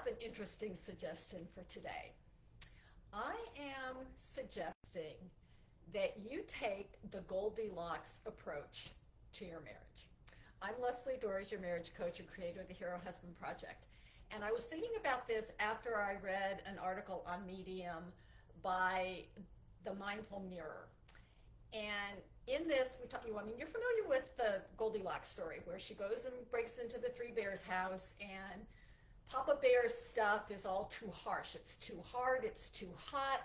an interesting suggestion for today. I am suggesting that you take the Goldilocks approach to your marriage. I'm Lesli Doors, your marriage coach and creator of the Hero Husband Project. And I was thinking about this after I read an article on Medium by the Mindful Mirror. And in this, you're familiar with the Goldilocks story where she goes and breaks into the Three Bears house, and Papa Bear's stuff is all too harsh. It's too hard, it's too hot.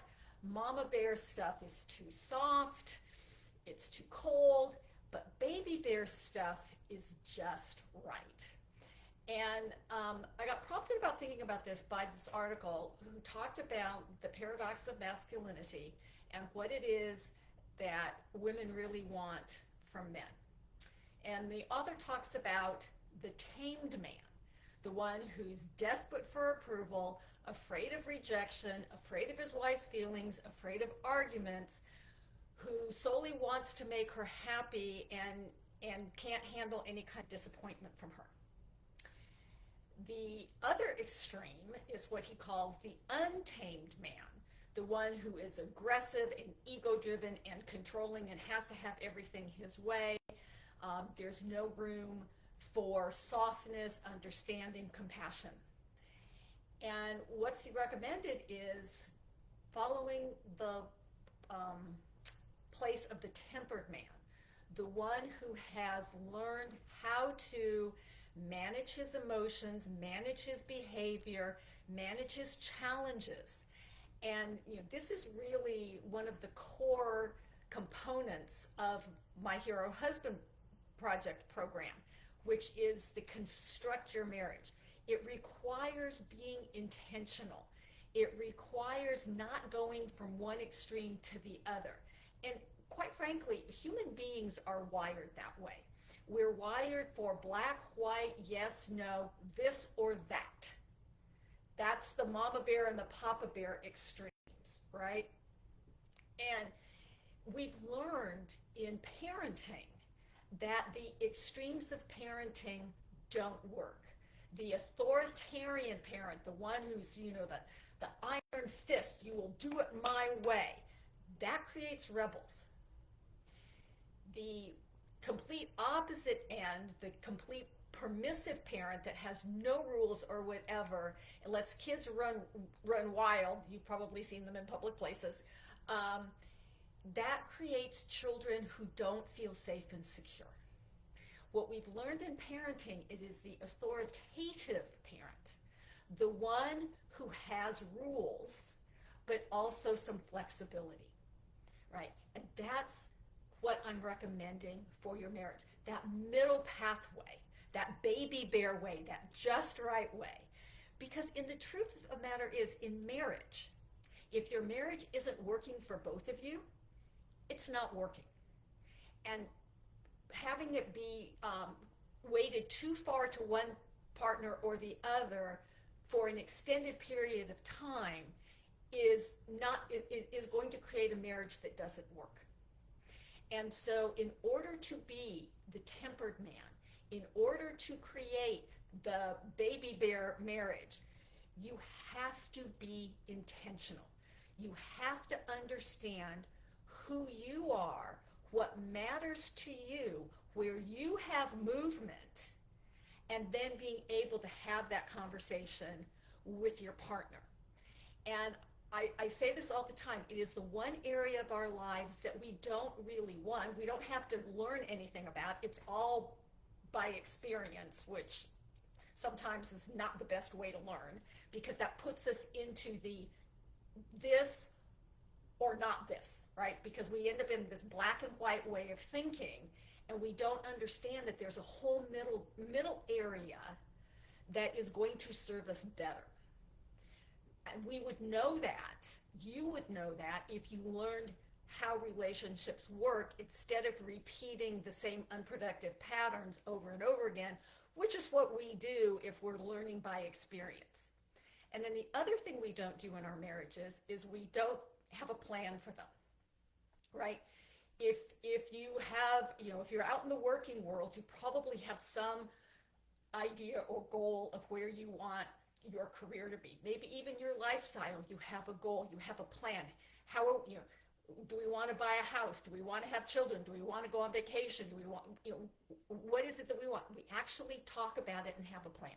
Mama Bear's stuff is too soft, it's too cold, but Baby Bear's stuff is just right. And I got prompted about thinking about this by this article who talked about the paradox of masculinity and what it is that women really want from men. And the author talks about the tamed man, the one who's desperate for approval, afraid of rejection, afraid of his wife's feelings, afraid of arguments, who solely wants to make her happy and can't handle any kind of disappointment from her. The other extreme is what he calls the untamed man, the one who is aggressive and ego-driven and controlling and has to have everything his way. There's no room for softness, understanding, compassion. And what's recommended is following the place of the tempered man, the one who has learned how to manage his emotions, manage his behavior, manage his challenges. And this is really one of the core components of my Hero Husband Project program, which is the Construct Your Marriage. It requires being intentional. It requires not going from one extreme to the other. And quite frankly, human beings are wired that way. We're wired for black, white, yes, no, this or that. That's the mama bear and the papa bear extremes, right? And we've learned in parenting that the extremes of parenting don't work. The authoritarian parent, the one who's, the iron fist, you will do it my way, that creates rebels. The complete opposite end, the complete permissive parent that has no rules or whatever, and lets kids run wild, you've probably seen them in public places, that creates children who don't feel safe and secure. What we've learned in parenting, it is the authoritative parent, the one who has rules, but also some flexibility, right? And that's what I'm recommending for your marriage, that middle pathway, that baby bear way, that just right way. Because in the truth of the matter is, in marriage, if your marriage isn't working for both of you, it's not working. And having it be weighted too far to one partner or the other for an extended period of time is going to create a marriage that doesn't work. And so in order to be the tempered man, in order to create the baby bear marriage, you have to be intentional. You have to understand who you are, what matters to you, where you have movement, and then being able to have that conversation with your partner. And I say this all the time, it is the one area of our lives that we don't really want. We don't have to learn anything about. It's all by experience, which sometimes is not the best way to learn, because that puts us into the this or not this, right? Because we end up in this black and white way of thinking, and we don't understand that there's a whole middle area that is going to serve us better. And we would know that, you would know that, if you learned how relationships work instead of repeating the same unproductive patterns over and over again, which is what we do if we're learning by experience. And then the other thing we don't do in our marriages is we don't have a plan for them, right? If you have, if you're out in the working world, you probably have some idea or goal of where you want your career to be, maybe even your lifestyle. You have a goal, you have a plan. How, do we want to buy a house? Do we want to have children? Do we want to go on vacation? Do we want, what is it that we want? We actually talk about it and have a plan.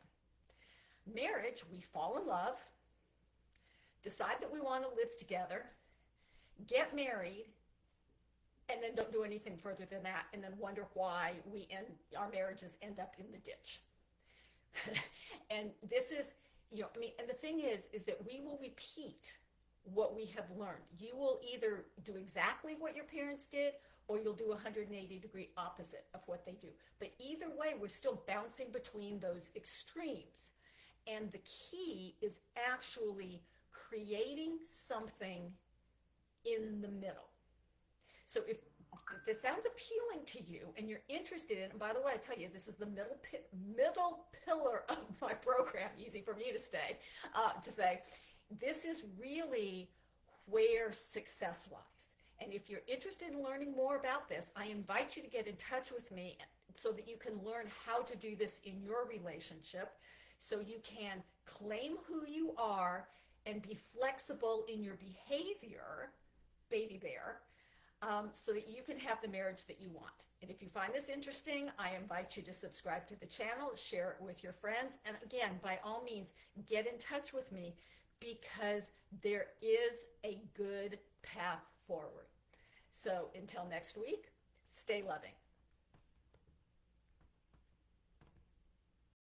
Marriage, we fall in love, decide that we want to live together, get married, and then don't do anything further than that, and then wonder why our marriages end up in the ditch. And this is, and the thing is that we will repeat what we have learned. You will either do exactly what your parents did, or you'll do 180-degree opposite of what they do. But either way, we're still bouncing between those extremes. And the key is actually creating something in the middle. So if this sounds appealing to you and you're interested in it, and by the way, I tell you, this is the middle pillar of my program, easy for me to say, this is really where success lies. And if you're interested in learning more about this, I invite you to get in touch with me so that you can learn how to do this in your relationship, so you can claim who you are and be flexible in your behavior, baby bear, so that you can have the marriage that you want. And if you find this interesting, I invite you to subscribe to the channel, share it with your friends, and again, by all means, get in touch with me, because there is a good path forward. So until next week, stay loving.